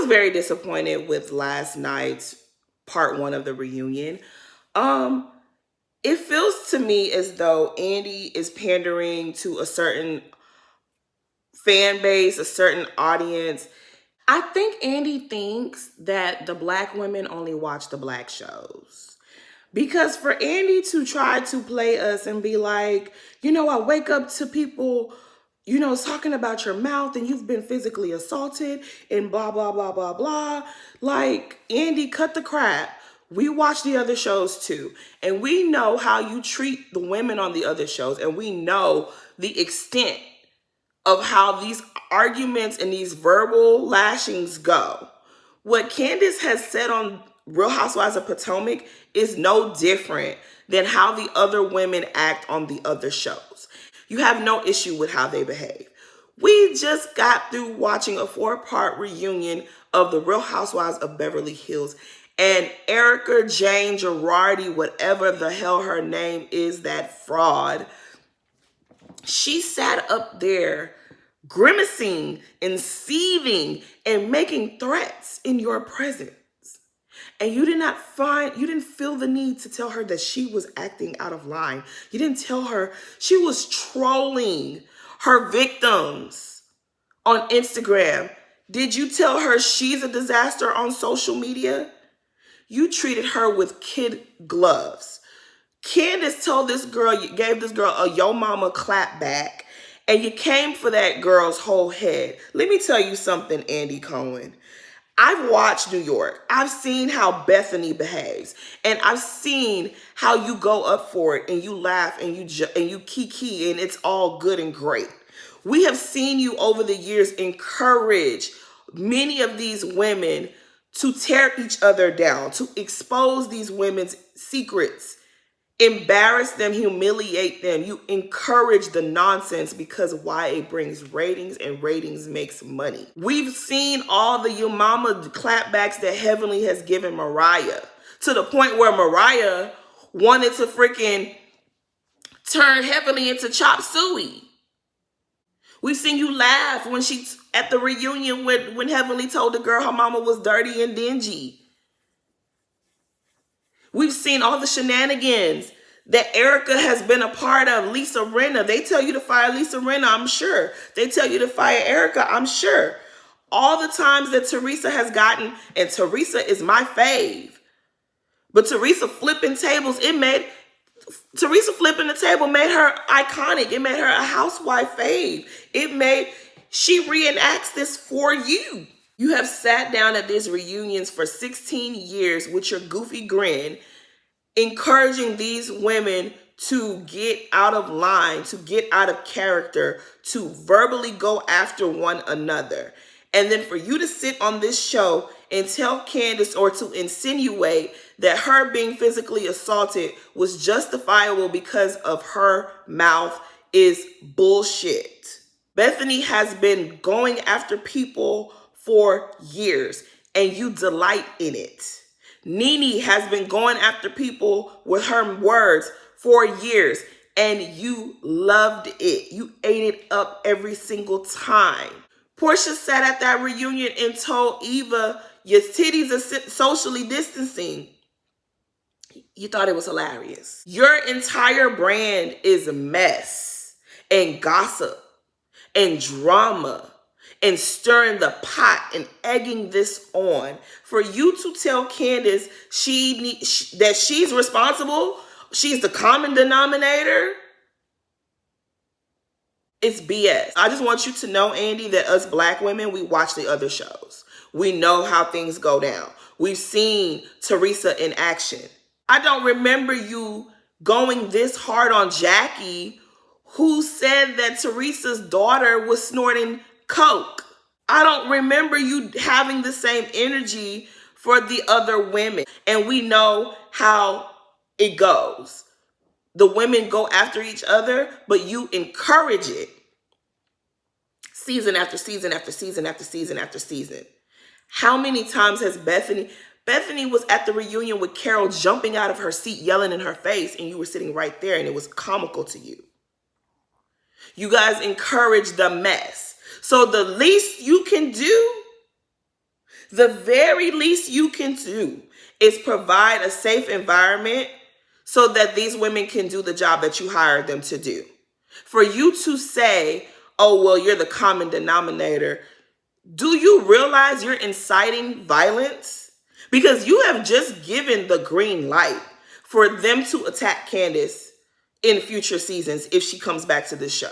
was very disappointed with last night's part one of the reunion. Um, it feels to me as though Andy is pandering to a certain fan base, a certain audience. I think Andy thinks that the black women only watch the black shows. Because for Andy to try to play us and be like, I wake up to people, talking about your mouth and you've been physically assaulted and blah, blah, blah, blah, blah. Like, Andy, cut the crap. We watch the other shows too. And we know how you treat the women on the other shows. And we know the extent of how these arguments and these verbal lashings go. What Candiace has said on Real Housewives of Potomac is no different than how the other women act on the other shows. You have no issue with how they behave. We just got through watching a 4-part reunion of the Real Housewives of Beverly Hills, and Erika Jane Girardi, whatever the hell her name is, that fraud, she sat up there grimacing and seething and making threats in your presence. And you didn't feel the need to tell her that she was acting out of line. You didn't tell her she was trolling her victims on Instagram. Did you tell her she's a disaster on social media? You treated her with kid gloves. Candiace gave this girl a yo mama clap back, and you came for that girl's whole head. Let me tell you something, Andy Cohen. I've watched New York. I've seen how Bethenny behaves, and I've seen how you go up for it and you laugh and you kiki and it's all good and great. We have seen you over the years encourage many of these women to tear each other down, to expose these women's secrets, embarrass them, humiliate them. You encourage the nonsense because why? It brings ratings, and ratings makes money. We've seen all the Yo Mama clapbacks that Heavenly has given Mariah, to the point where Mariah wanted to freaking turn Heavenly into chop suey. We've seen you laugh when at the reunion when Heavenly told the girl her mama was dirty and dingy. We've seen all the shenanigans that Erika has been a part of. Lisa Rinna, they tell you to fire Lisa Rinna, I'm sure. They tell you to fire Erika, I'm sure. All the times that Teresa has gotten, and Teresa is my fave, but Teresa flipping the table made her iconic. It made her a housewife fave. She reenacts this for you. You have sat down at these reunions for 16 years with your goofy grin, encouraging these women to get out of line, to get out of character, to verbally go after one another. And then for you to sit on this show and tell Candiace, or to insinuate that her being physically assaulted was justifiable because of her mouth, is bullshit. Bethenny has been going after people for years, and you delight in it. Nene has been going after people with her words for years, and you loved it. You ate it up every single time. Portia sat at that reunion and told Eva, your titties are socially distancing. You thought it was hilarious. Your entire brand is mess and gossip and drama and stirring the pot and egging this on. For you to tell Candiace that she's responsible, she's the common denominator, it's BS. I just want you to know, Andy, that us black women, we watch the other shows. We know how things go down. We've seen Teresa in action. I don't remember you going this hard on Jackie, who said that Teresa's daughter was snorting coke. I don't remember you having the same energy for the other women. And we know how it goes. The women go after each other, but you encourage it. Season after season after season after season after season. How many times has Bethenny was at the reunion with Carol, jumping out of her seat, yelling in her face, and you were sitting right there, and it was comical to you. You guys encourage the mess. So the least you can do, The very least you can do is provide a safe environment so that these women can do the job that you hired them to do. For you to say, oh, well, you're the common denominator, do you realize you're inciting violence? Because you have just given the green light for them to attack Candiace in future seasons if she comes back to this show.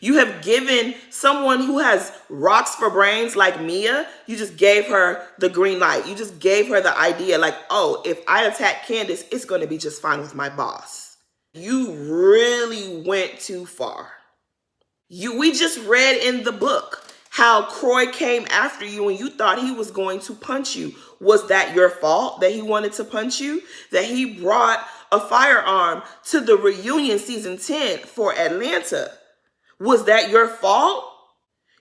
You have given someone who has rocks for brains like Mia, you just gave her the green light. You just gave her the idea like, oh, if I attack Candiace, it's going to be just fine with my boss. You really went too far. We just read in the book how Croy came after you and you thought he was going to punch you. Was that your fault that he wanted to punch you? That he brought a firearm to the reunion season 10 for Atlanta? Was that your fault?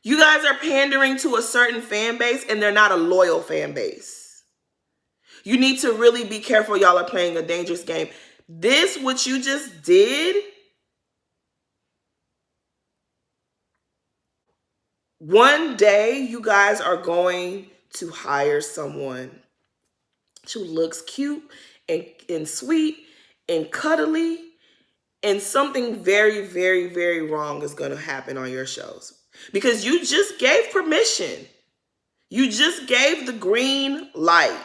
You guys are pandering to a certain fan base and they're not a loyal fan base. You need to really be careful. Y'all are playing a dangerous game. This, what you just did, one day you guys are going to hire someone who looks cute and sweet and cuddly, and something very, very, very wrong is going to happen on your shows. Because you just gave permission. You just gave the green light.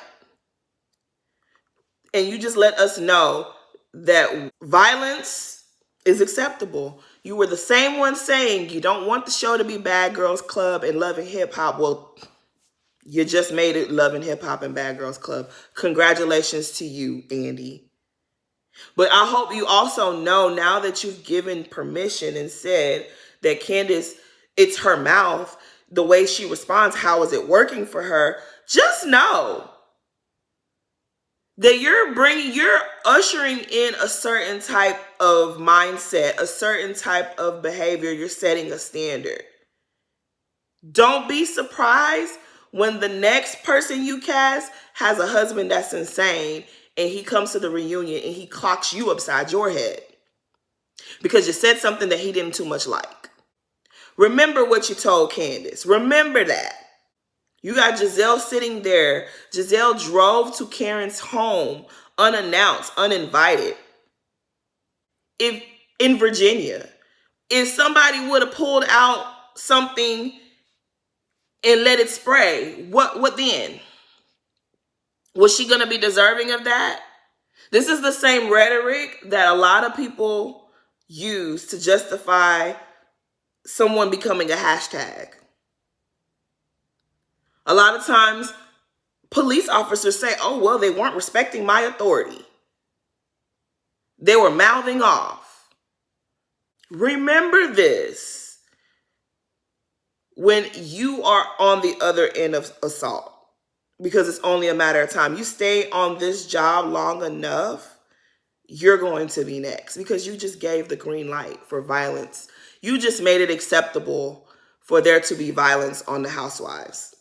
And you just let us know that violence is acceptable. You were the same one saying you don't want the show to be Bad Girls Club and Love and Hip Hop. Well, you just made it Love and Hip Hop and Bad Girls Club. Congratulations to you, Andy. But I hope you also know, now that you've given permission and said that Candiace, it's her mouth, the way she responds, how is it working for her? Just know that you're ushering in a certain type of mindset, a certain type of behavior. You're setting a standard. Don't be surprised when the next person you cast has a husband that's insane and he comes to the reunion and he clocks you upside your head because you said something that he didn't too much like. Remember what you told Candiace. Remember that. You got Giselle sitting there. Giselle drove to Karen's home unannounced, uninvited. If in Virginia, if somebody would have pulled out something and let it spray, what then? Was she going to be deserving of that? This is the same rhetoric that a lot of people use to justify someone becoming a hashtag. A lot of times, police officers say, oh, well, they weren't respecting my authority. They were mouthing off. Remember this when you are on the other end of assault, because it's only a matter of time. You stay on this job long enough, you're going to be next, because you just gave the green light for violence. You just made it acceptable for there to be violence on the housewives.